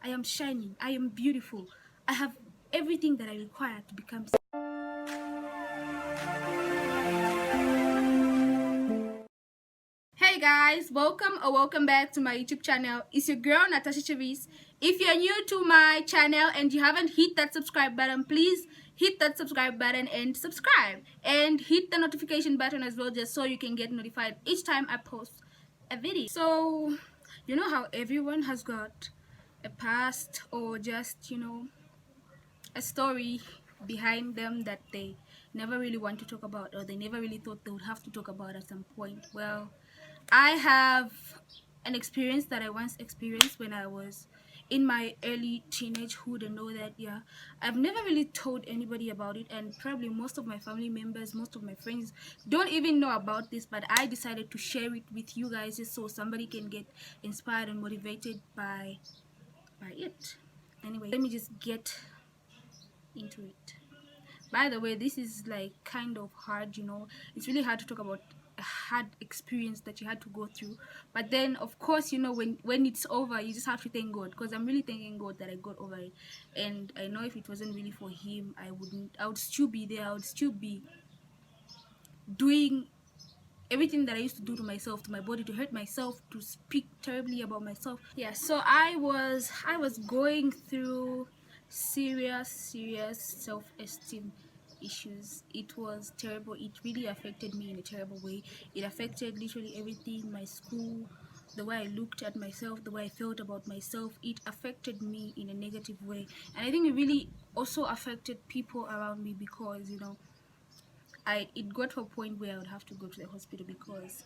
I am shining, I am beautiful, I have everything that I require to become. Hey guys, welcome back to my YouTube channel. It's your girl Natasha Chavis. If you're new to my channel and you haven't hit that subscribe button, please hit that subscribe button and subscribe, and hit the notification button as well, just so you can get notified each time I post a video. So you know how everyone has got a past, or just a story behind them that they never really want to talk about, or they never really thought they would have to talk about at some point. Well, I have an experience that I once experienced when I was in my early teenagehood, and know that, yeah, I've never really told anybody about it, and probably most of my family members, most of my friends don't even know about this, but I decided to share it with you guys just so somebody can get inspired and motivated by it. Anyway, let me just get into it. By the way, this is like kind of hard, it's really hard to talk about a hard experience that you had to go through, but then of course, when it's over, you just have to thank God, because I'm really thanking God that I got over it. And I know if it wasn't really for him, I would still be there. I would still be doing everything that I used to do to myself, to my body, to hurt myself, to speak terribly about myself. Yeah, so I was going through serious self-esteem issues. It was terrible. It really affected me in a terrible way. It affected literally everything: my school, the way I looked at myself, the way I felt about myself. It affected me in a negative way, and I think it really also affected people around me, because it got to a point where I would have to go to the hospital, because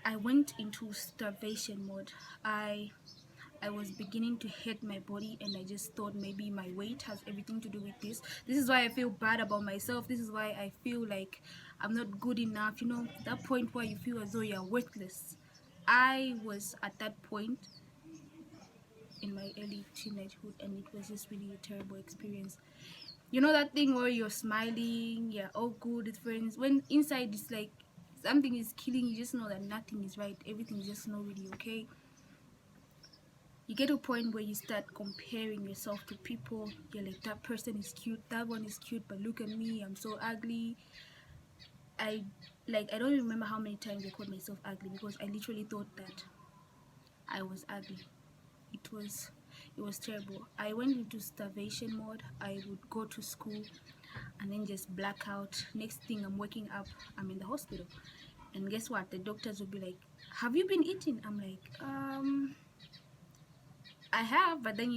I went into starvation mode. I was beginning to hate my body, and I just thought maybe my weight has everything to do with this. This is why I feel bad about myself. This is why I feel like I'm not good enough. That point where you feel as though you're worthless. I was at that point in my early teenagehood, and it was just really a terrible experience. That thing where you're smiling, you're all good with friends, when inside it's like something is killing you. Just know that nothing is right, everything is just not really okay. You get to a point where you start comparing yourself to people. You're like, that person is cute, that one is cute, but look at me, I'm so ugly. I don't remember how many times I called myself ugly, because I literally thought that I was ugly. It was terrible. I went into starvation mode. I would go to school and then just black out. Next thing, I'm waking up, I'm in the hospital, and guess what? The doctors would be like, have you been eating? I'm like, I have. But then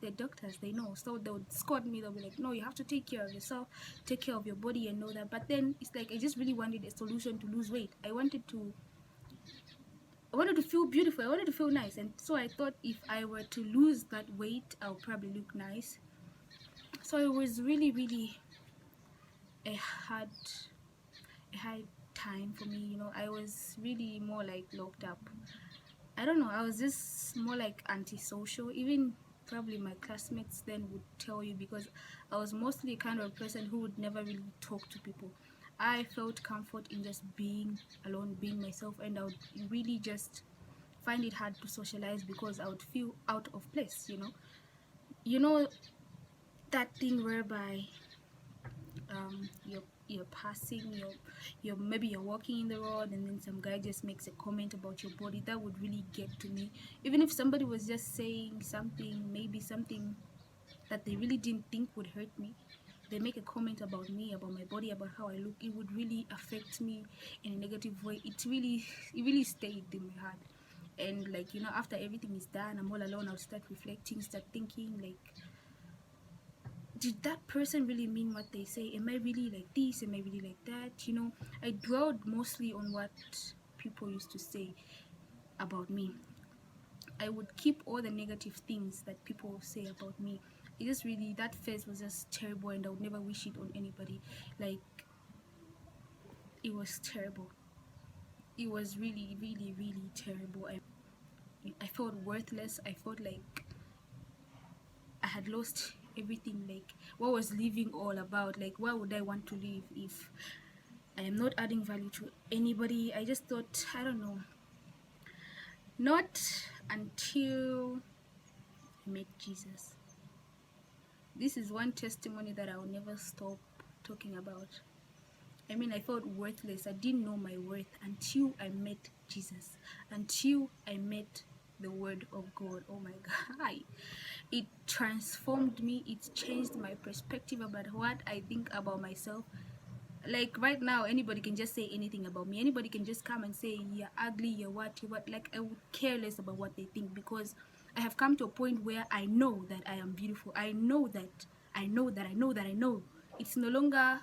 the doctors, they know, so they would scold me. They'll be like, no, you have to take care of yourself, take care of your body, and know that. But then it's like I just really wanted a solution to lose weight. I wanted to feel beautiful. I wanted to feel nice. And so I thought, if I were to lose that weight, I'll probably look nice. So it was really a hard time for me. I was really more like locked up. I don't know, I was just more like antisocial. Even probably my classmates then would tell you, because I was mostly kind of a person who would never really talk to people. I felt comfort in just being alone, being myself, and I would really just find it hard to socialize, because I would feel out of place. That thing whereby you're passing, maybe you're walking in the road, and then some guy just makes a comment about your body. That would really get to me. Even if somebody was just saying something, maybe something that they really didn't think would hurt me, they make a comment about me, about my body, about how I look, it would really affect me in a negative way. It really stayed in my heart. And like, after everything is done, I'm all alone, I'll start reflecting, start thinking, like, did that person really mean what they say? Am I really like this? Am I really like that? I dwelled mostly on what people used to say about me. I would keep all the negative things that people say about me. It just really, that phase was just terrible, and I would never wish it on anybody. Like, it was terrible. It was really terrible. I felt worthless. I felt like I had lost everything. Like, what was living all about? Like, why would I want to live if I am not adding value to anybody? I just thought, I don't know, not until I met Jesus. This is one testimony that I will never stop talking about. I mean, I felt worthless. I didn't know my worth until I met Jesus, until I met the Word of God. Oh my God. It transformed me. It changed my perspective about what I think about myself. Like right now, anybody can just say anything about me. Anybody can just come and say, you're ugly, you're what, you're what. Like, I would care less about what they think, because I have come to a point where I know that I am beautiful. I know that. It's no longer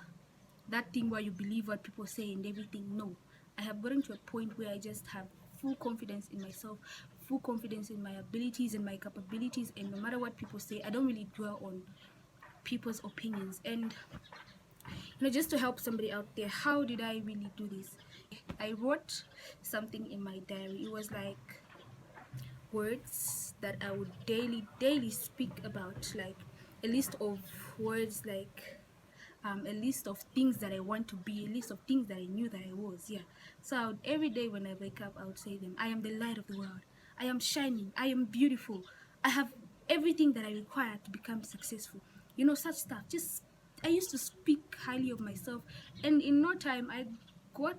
that thing where you believe what people say and everything. No, I have gotten to a point where I just have full confidence in myself, full confidence in my abilities and my capabilities, and no matter what people say, I don't really dwell on people's opinions. And just to help somebody out there, how did I really do this? I wrote something in my diary. It was like words that I would daily speak about, like a list of words, like a list of things that I want to be, a list of things that I knew that I was. Yeah. So every day when I wake up, I would say them. I am the light of the world. I am shining. I am beautiful. I have everything that I require to become successful. Such stuff. Just I used to speak highly of myself, and in no time I got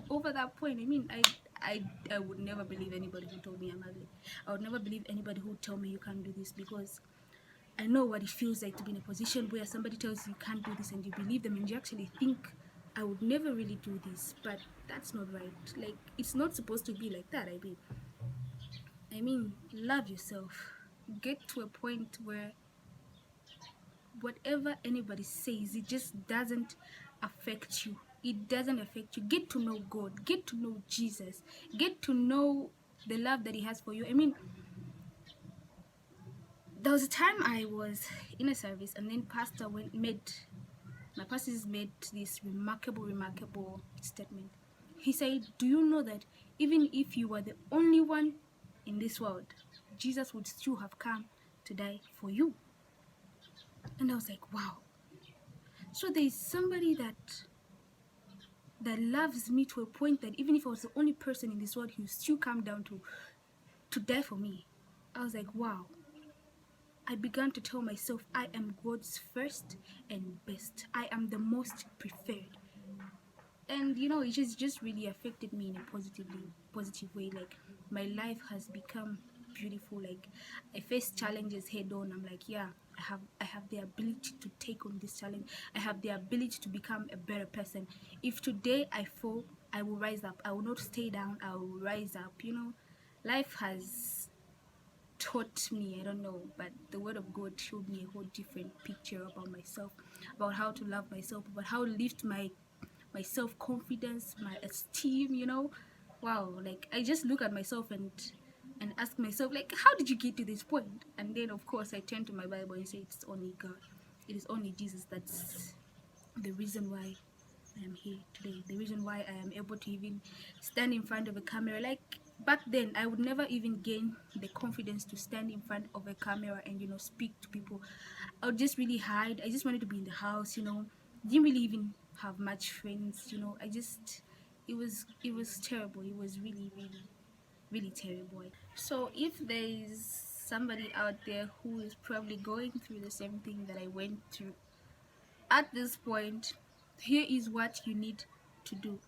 over that point. I mean, I would never believe anybody who told me I'm ugly. I would never believe anybody who told me you can't do this, because I know what it feels like to be in a position where somebody tells you you can't do this and you believe them and you actually think, I would never really do this. But that's not right. Like, it's not supposed to be like that. I mean, love yourself. Get to a point where whatever anybody says, it just doesn't affect you. It doesn't affect you. Get to know God. Get to know Jesus. Get to know the love that He has for you. I mean, there was a time I was in a service, and then my pastor made this remarkable statement. He said, do you know that even if you were the only one in this world, Jesus would still have come to die for you? And I was like, wow. So there is somebody that loves me to a point that even if I was the only person in this world, he would still come down to die for me. I was like, wow. I began to tell myself, I am God's first and best. I am the most preferred. And it just really affected me in a positive way. Like, my life has become beautiful. Like, I face challenges head on. I'm like, yeah, I have the ability to take on this challenge. I have the ability to become a better person. If today I fall, I will rise up. I will not stay down. I will rise up. Life has taught me, I don't know, but the Word of God showed me a whole different picture about myself, about how to love myself, about how to lift my self-confidence, my esteem. Wow. Like, I just look at myself and ask myself, like, how did you get to this point? And then of course I turn to my Bible and say, it's only God, it is only Jesus that's the reason why I am here today, the reason why I am able to even stand in front of a camera. Like, back then I would never even gain the confidence to stand in front of a camera and speak to people. I would just really hide. I just wanted to be in the house. Didn't really even have much friends. It was terrible. It was really terrible. So if there is somebody out there who is probably going through the same thing that I went through at this point, here is what you need to do.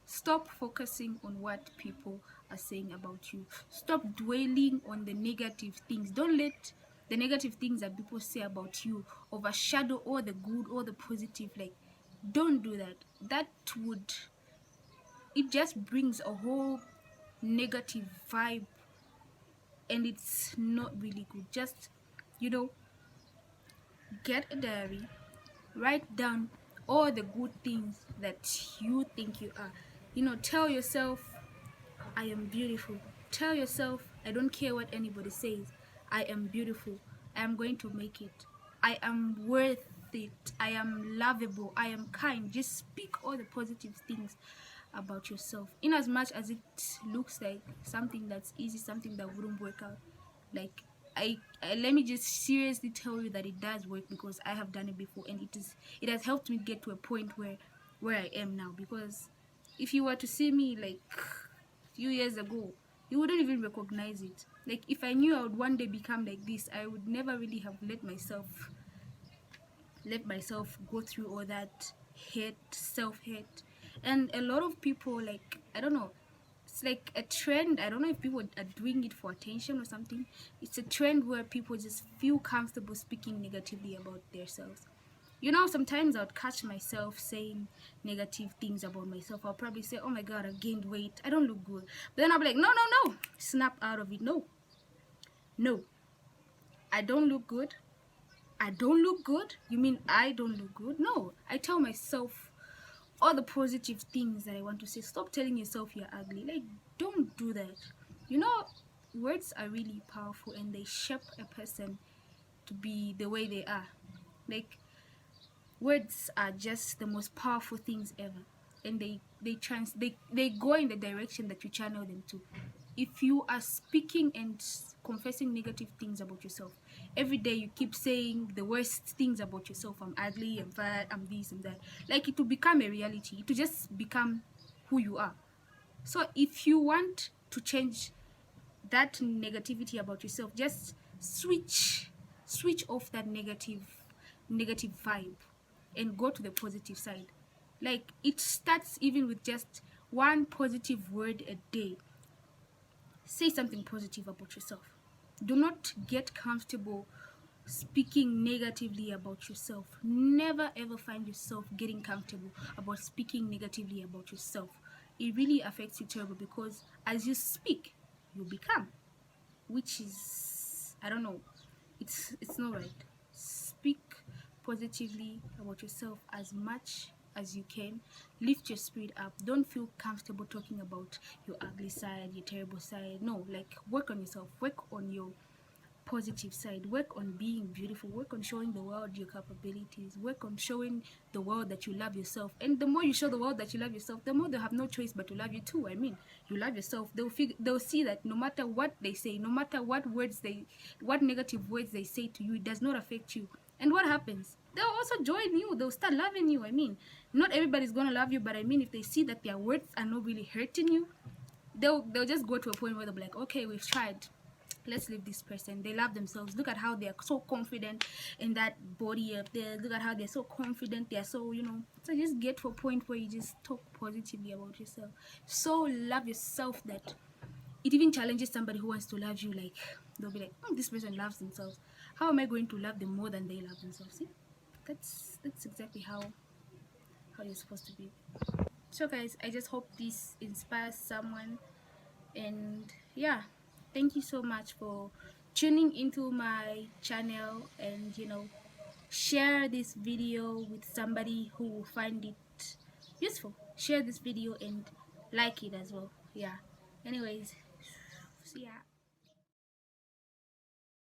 Stop focusing on what people are saying about you. Stop dwelling on the negative things. Don't let the negative things that people say about you overshadow all the good, all the positive. Like, don't do that. It just brings a whole negative vibe, and it's not really good. Just, get a diary, write down all the good things that you think you are. Tell yourself, I am beautiful. Tell yourself, I don't care what anybody says. I am beautiful. I am going to make it. I am worth it. I am lovable. I am kind. Just speak all the positive things about yourself. In as much as it looks like something that's easy, something that wouldn't work out. Like, I let me just seriously tell you that it does work, because I have done it before, and it has helped me get to a point where I am now. Because if you were to see me like few years ago, you wouldn't even recognize it. Like, if I knew I would one day become like this, I would never really have let myself go through all that self-hate. And a lot of people, like, I don't know, it's like a trend. I don't know if people are doing it for attention or something. It's a trend where people just feel comfortable speaking negatively about themselves. You know, sometimes I would catch myself saying negative things about myself. I'll probably say, oh my god, I've gained weight, I don't look good. But then I'll be like, no, no, no, snap out of it. No, no, I don't look good. I don't look good? You mean I don't look good? No, I tell myself all the positive things that I want to say. Stop telling yourself you're ugly. Like, don't do that. You know, words are really powerful and they shape a person to be the way they are. Like, words are just the most powerful things ever, and they go in the direction that you channel them to. If you are speaking and confessing negative things about yourself every day, you keep saying the worst things about yourself: I'm ugly, I'm fat, I'm this and that, like, it will become a reality. It will just become who you are. So if you want to change that negativity about yourself, just switch off that negative vibe and go to the positive side. Like, it starts even with just one positive word a day. Say something positive about yourself. Do not get comfortable speaking negatively about yourself. Never ever find yourself getting comfortable about speaking negatively about yourself. It really affects you terrible, because as you speak, you become, which is, I don't know, it's not right. Speak positively about yourself as much as you can. Lift your spirit up. Don't feel comfortable talking about your ugly side, your terrible side. No, like, work on yourself, work on your positive side, work on being beautiful, work on showing the world your capabilities, work on showing the world that you love yourself. And the more you show the world that you love yourself, the more they'll have no choice but to love you too. I mean, you love yourself, they'll see that no matter what they say, no matter what negative words they say to you, it does not affect you. And what happens? They'll also join you, they'll start loving you. I mean, not everybody's gonna love you, but I mean, if they see that their words are not really hurting you, they'll just go to a point where they'll be like, okay, we've tried, let's leave this person. They love themselves. Look at how they're so confident in that body up there. Look at how they're so confident. They're so, so just get to a point where you just talk positively about yourself. So love yourself that it even challenges somebody who wants to love you. Like, they'll be like, oh, this person loves themselves, how am I going to love them more than they love themselves? See, that's exactly how you're supposed to be. So guys, I just hope this inspires someone. And yeah, thank you so much for tuning into my channel, and share this video with somebody who will find it useful. Share this video and like it as well. Yeah, anyways, see ya.